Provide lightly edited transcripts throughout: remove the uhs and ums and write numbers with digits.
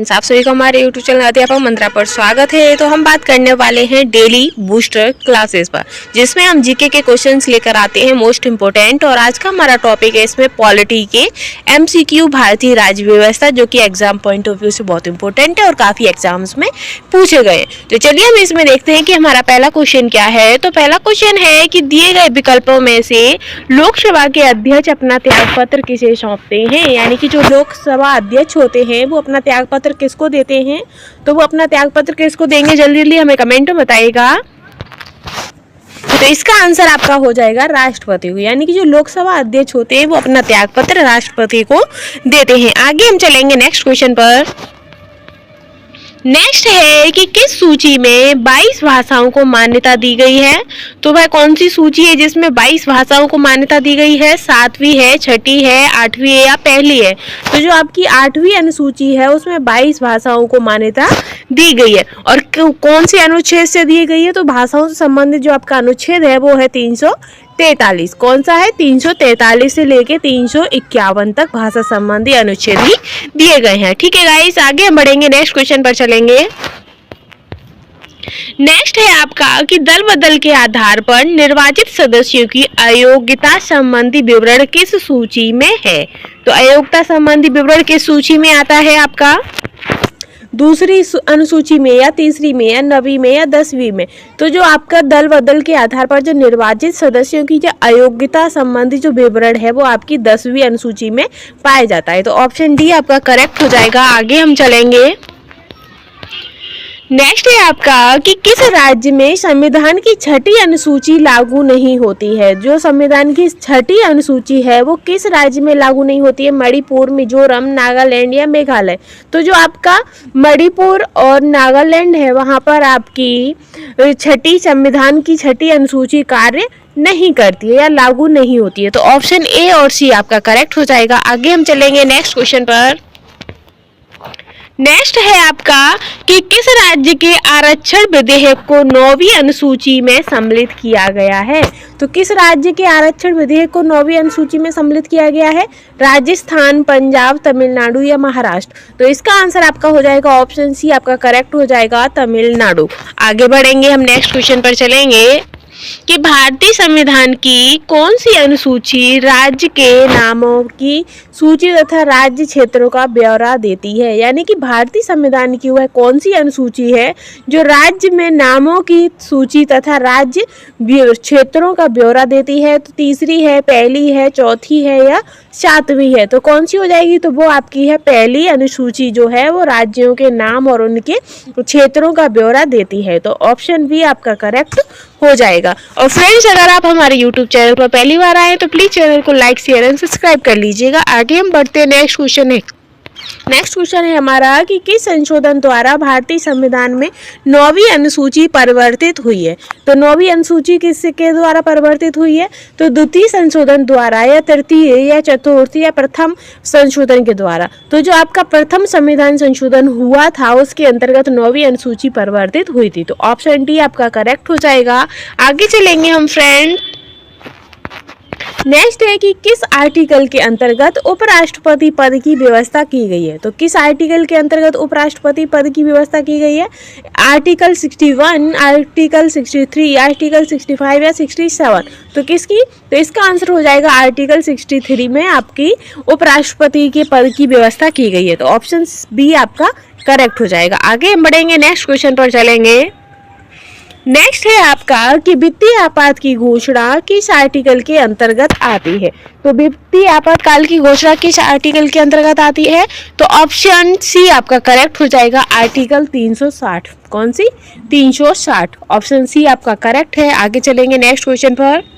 आप सभी को हमारे YouTube चैनल अध्यापक मंत्रा पर स्वागत है। तो हम बात करने वाले हैं डेली बूस्टर क्लासेस पर, जिसमें हम जीके के क्वेश्चंस लेकर आते हैं मोस्ट इम्पोर्टेंट। और आज का हमारा टॉपिक है इसमें पॉलिटी के MCQ भारतीय राज्य व्यवस्था, जो कि एग्जाम पॉइंट ऑफ व्यू से बहुत इंपॉर्टेंट है और काफी एग्जाम्स में पूछे गए। तो चलिए हम इसमें देखते हैं कि हमारा पहला क्वेश्चन क्या है। तो पहला क्वेश्चन है कि दिए गए विकल्पों में से लोकसभा के अध्यक्ष अपना त्यागपत्र किसे सौंपते हैं, यानी कि जो लोकसभा अध्यक्ष होते हैं वो अपना त्यागपत्र किसको देते हैं। तो वो अपना त्यागपत्र किसको देंगे, जल्दी जल्दी हमें कमेंट में बताइएगा। तो इसका आंसर आपका हो जाएगा राष्ट्रपति को, यानी कि जो लोकसभा अध्यक्ष होते हैं वो अपना त्यागपत्र राष्ट्रपति को देते हैं। आगे हम चलेंगे नेक्स्ट क्वेश्चन पर। नेक्स्ट है कि किस सूची में 22 भाषाओं को मान्यता दी गई है। तो वह कौन सी सूची है जिसमें 22 भाषाओं को मान्यता दी गई है? 7वीं है, 6ठी है, 8वीं है या पहली है? तो जो आपकी 8वीं अनुसूची है उसमें 22 भाषाओं को मान्यता दी गई है। और कौन से अनुच्छेद से दी गई है? तो भाषाओं से संबंधित जो आपका अनुच्छेद है वो है 343। कौन सा है? 343 से लेके 351 तक भाषा संबंधी अनुच्छेद ही दिए गए हैं। ठीक है गाइस, आगे हम बढ़ेंगे, नेक्स्ट क्वेश्चन पर चलेंगे। नेक्स्ट है आपका कि दल बदल के आधार पर निर्वाचित सदस्यों की अयोग्यता संबंधी विवरण किस सूची में है। तो अयोग्यता संबंधी विवरण किस सूची में आता है आपका? दूसरी अनुसूची में या तीसरी में या 9वीं में या 10वीं में। तो जो आपका दल बदल के आधार पर जो निर्वाचित सदस्यों की जो अयोग्यता संबंधी जो विवरण है वो आपकी 10वीं अनुसूची में पाया जाता है। तो ऑप्शन डी आपका करेक्ट हो जाएगा। आगे हम चलेंगे। नेक्स्ट है आपका कि किस राज्य में संविधान की 6ठी अनुसूची लागू नहीं होती है। जो संविधान की 6ठी अनुसूची है वो किस राज्य में लागू नहीं होती है? मणिपुर, मिजोरम, नागालैंड या मेघालय। तो जो आपका मणिपुर और नागालैंड है वहां पर आपकी संविधान की 6ठी अनुसूची कार्य नहीं करती है या लागू नहीं होती है। तो ऑप्शन ए और सी आपका करेक्ट हो जाएगा। आगे हम चलेंगे नेक्स्ट क्वेश्चन पर। नेक्स्ट है आपका कि किस राज्य के आरक्षण विधेयक को 9वीं अनुसूची में सम्मिलित किया गया है। तो किस राज्य के आरक्षण विधेयक को 9वीं अनुसूची में सम्मिलित किया गया है? राजस्थान, पंजाब, तमिलनाडु या महाराष्ट्र। तो इसका आंसर आपका हो जाएगा ऑप्शन सी आपका करेक्ट हो जाएगा, तमिलनाडु। आगे बढ़ेंगे, हम नेक्स्ट क्वेश्चन पर चलेंगे कि भारतीय संविधान की कौन सी अनुसूची राज्य के नामों की सूची तथा राज्य क्षेत्रों का ब्यौरा देती है। यानी कि भारतीय संविधान की वह कौन सी अनुसूची है जो राज्य में नामों की सूची तथा राज्य क्षेत्रों का ब्यौरा देती है। तो तीसरी है, पहली है, चौथी है या 7वीं है। तो कौन सी हो जाएगी? तो वो आपकी है पहली अनुसूची, जो है वो राज्यों के नाम और उनके क्षेत्रों का ब्यौरा देती है। तो ऑप्शन बी आपका करेक्ट हो जाएगा। और फ्रेंड्स, अगर आप हमारे YouTube चैनल पर पहली बार आए तो प्लीज चैनल को लाइक, शेयर एंड सब्सक्राइब कर लीजिएगा। आगे हम बढ़ते हैं, नेक्स्ट क्वेश्चन है हमारा कि किस संशोधन द्वारा भारतीय संविधान में 9वीं अनुसूची परिवर्तित हुई है। तो 9वीं अनुसूची किसके द्वारा परिवर्तित हुई है? तो द्वितीय संशोधन द्वारा या तृतीय या चतुर्थ या प्रथम संशोधन के द्वारा। तो जो आपका प्रथम संविधान संशोधन हुआ था उसके अंतर्गत 9वीं अनुसूची परिवर्तित हुई थी। तो ऑप्शन डी आपका करेक्ट हो जाएगा। आगे चलेंगे हम फ्रेंड। नेक्स्ट है कि किस आर्टिकल के अंतर्गत उपराष्ट्रपति पद की व्यवस्था की गई है। तो किस आर्टिकल के अंतर्गत उपराष्ट्रपति पद की व्यवस्था की गई है? आर्टिकल 61, आर्टिकल 63, आर्टिकल 65 या 67। तो किसकी? तो इसका आंसर हो जाएगा आर्टिकल 63 में आपकी उपराष्ट्रपति के पद की व्यवस्था की गई है। तो ऑप्शन बी आपका करेक्ट हो जाएगा। आगे हम बढ़ेंगे, नेक्स्ट क्वेश्चन पर चलेंगे। नेक्स्ट है आपका कि वित्तीय आपात की घोषणा किस आर्टिकल के अंतर्गत आती है। तो वित्तीय आपातकाल की घोषणा किस आर्टिकल के अंतर्गत आती है? तो ऑप्शन सी आपका करेक्ट हो जाएगा, आर्टिकल 360। कौन सी? 360। ऑप्शन सी आपका करेक्ट है। आगे चलेंगे नेक्स्ट क्वेश्चन पर।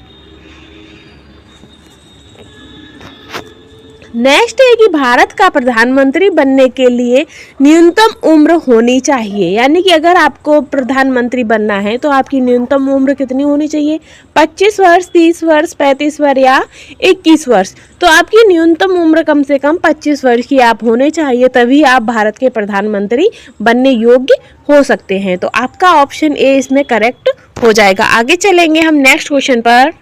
नेक्स्ट है कि भारत का प्रधानमंत्री बनने के लिए न्यूनतम उम्र होनी चाहिए। यानी कि अगर आपको प्रधानमंत्री बनना है तो आपकी न्यूनतम उम्र कितनी होनी चाहिए? 25 वर्ष, 30 वर्ष, 35 वर्ष या 21 वर्ष। तो आपकी न्यूनतम उम्र कम से कम 25 वर्ष की आप होने चाहिए, तभी आप भारत के प्रधानमंत्री बनने योग्य हो सकते हैं। तो आपका ऑप्शन ए इसमें करेक्ट हो जाएगा। आगे चलेंगे हम नेक्स्ट क्वेश्चन पर।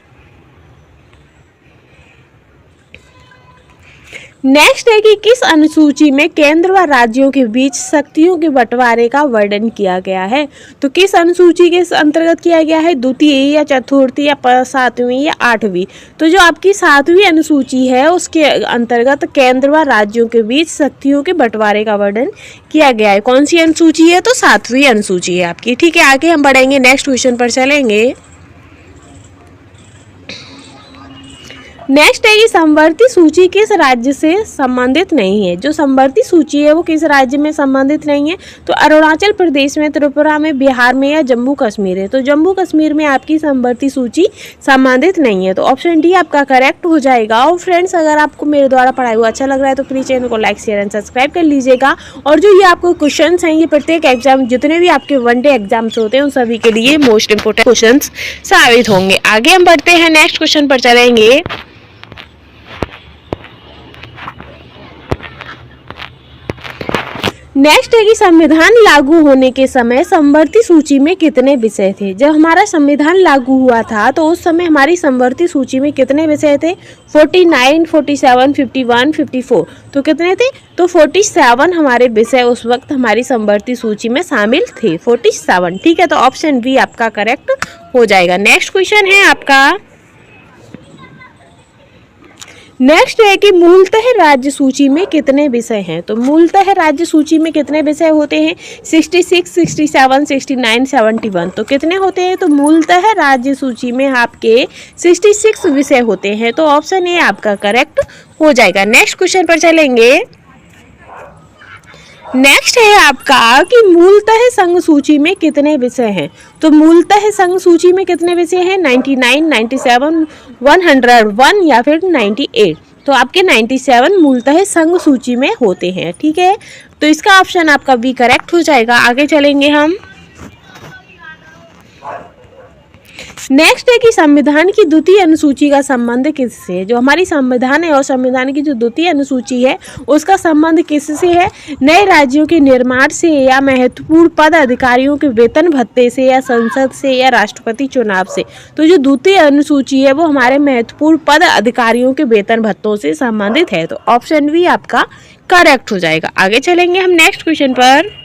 नेक्स्ट है कि किस अनुसूची में केंद्र व राज्यों के बीच शक्तियों के बंटवारे का वर्णन किया गया है। तो किस अनुसूची के अंतर्गत किया गया है, द्वितीय या चतुर्थी या सातवीं या आठवीं। तो जो आपकी सातवीं अनुसूची है उसके अंतर्गत केंद्र व राज्यों के बीच शक्तियों के बंटवारे का वर्णन किया गया है। कौन सी अनुसूची है, तो सातवीं अनुसूची है आपकी। ठीक है, आगे हम बढ़ेंगे, नेक्स्ट क्वेश्चन पर चलेंगे। नेक्स्ट है कि समवर्ती सूची किस राज्य से संबंधित नहीं है। जो समवर्ती सूची है वो किस राज्य में संबंधित नहीं है, तो अरुणाचल प्रदेश में, त्रिपुरा में, बिहार में या जम्मू कश्मीर है। तो जम्मू कश्मीर में आपकी समवर्ती सूची संबंधित नहीं है, तो ऑप्शन डी आपका करेक्ट हो जाएगा। और फ्रेंड्स, अगर आपको मेरे द्वारा पढ़ाई हुआ अच्छा लग रहा है तो प्लीज़ चैनल को लाइक शेयर एंड सब्सक्राइब कर लीजिएगा। और जो ये आपको क्वेश्चन हैं, ये प्रत्येक एग्जाम, जितने भी आपके वनडे एग्जाम्स होते हैं उन सभी के लिए मोस्ट इंपोर्टेंट क्वेश्चन साबित होंगे। आगे हम बढ़ते हैं, नेक्स्ट क्वेश्चन पर चलेंगे। नेक्स्ट है कि संविधान लागू होने के समय समवर्ती सूची में कितने विषय थे। जब हमारा संविधान लागू हुआ था तो उस समय हमारी समवर्ती सूची में कितने विषय थे, 49, 47, 51, 54। तो कितने थे, तो 47 हमारे विषय उस वक्त हमारी समवर्ती सूची में शामिल थे, 47। ठीक है, तो ऑप्शन बी आपका करेक्ट हो जाएगा। नेक्स्ट क्वेश्चन है आपका, नेक्स्ट है कि मूलतः राज्य सूची में कितने विषय हैं। तो मूलतः राज्य सूची में कितने विषय होते हैं, 66, 67, 69, 71। तो कितने होते हैं, तो मूलतः राज्य सूची में आपके 66 विषय होते हैं। तो ऑप्शन ए आपका करेक्ट हो जाएगा। नेक्स्ट क्वेश्चन पर चलेंगे। नेक्स्ट है आपका कि मूलतः संघ सूची में कितने विषय हैं। तो मूलतः संघ सूची में कितने विषय हैं, 99, 97, 101 या फिर 98। तो आपके 97 मूलतः संघ सूची में होते हैं। ठीक है, तो इसका ऑप्शन आपका बी करेक्ट हो जाएगा। आगे चलेंगे हम। नेक्स्ट है कि संविधान की द्वितीय अनुसूची का संबंध किससे है। जो हमारी संविधान है और संविधान की जो द्वितीय अनुसूची है उसका संबंध किससे है, नए राज्यों के निर्माण से या महत्वपूर्ण पद अधिकारियों के वेतन भत्ते से या संसद से या राष्ट्रपति चुनाव से। तो जो द्वितीय अनुसूची है वो हमारे महत्वपूर्ण पद अधिकारियों के वेतन भत्तों से संबंधित है। तो ऑप्शन बी आपका करेक्ट हो जाएगा। आगे चलेंगे हम नेक्स्ट क्वेश्चन पर।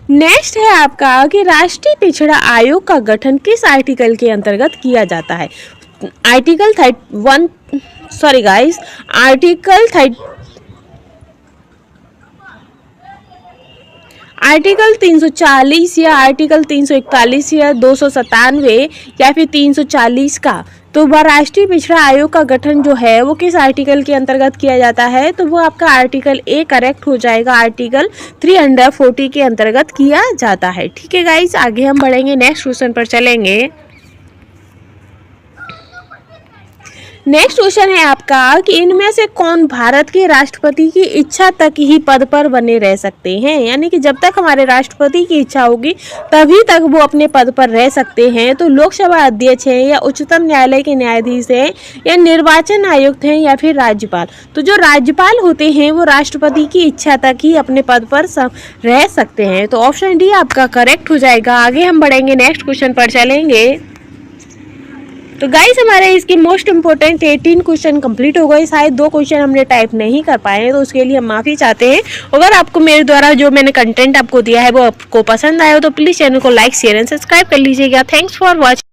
नेक्स्ट है आपका कि राष्ट्रीय पिछड़ा आयोग का गठन किस आर्टिकल के अंतर्गत किया जाता है। आर्टिकल 340 या आर्टिकल 341 या 297 या फिर 340 का। तो वह राष्ट्रीय पिछड़ा आयोग का गठन जो है वो किस आर्टिकल के अंतर्गत किया जाता है, तो वो आपका आर्टिकल ए करेक्ट हो जाएगा। आर्टिकल 340 के अंतर्गत किया जाता है। ठीक है गाइस, आगे हम बढ़ेंगे, नेक्स्ट क्वेश्चन पर चलेंगे। नेक्स्ट क्वेश्चन है आपका कि इनमें से कौन भारत के राष्ट्रपति की इच्छा तक ही पद पर बने रह सकते हैं। यानी कि जब तक हमारे राष्ट्रपति की इच्छा होगी तभी तक वो अपने पद पर रह सकते हैं। तो लोकसभा अध्यक्ष हैं या उच्चतम न्यायालय के न्यायाधीश हैं या निर्वाचन आयुक्त हैं या फिर राज्यपाल। तो जो राज्यपाल होते हैं वो राष्ट्रपति की इच्छा तक ही अपने पद पर रह सकते हैं। तो ऑप्शन डी आपका करेक्ट हो जाएगा। आगे हम बढ़ेंगे, नेक्स्ट क्वेश्चन पर चलेंगे। तो गाइस, हमारे इसके मोस्ट इंपोर्टेंट 18 क्वेश्चन कंप्लीट हो गए। शायद 2 क्वेश्चन हमने टाइप नहीं कर पाए, तो उसके लिए हम माफ़ी चाहते हैं। अगर आपको मेरे द्वारा जो मैंने कंटेंट आपको दिया है वो आपको पसंद आया हो तो प्लीज़ चैनल को लाइक शेयर एंड सब्सक्राइब कर लीजिएगा। Thanks for watching.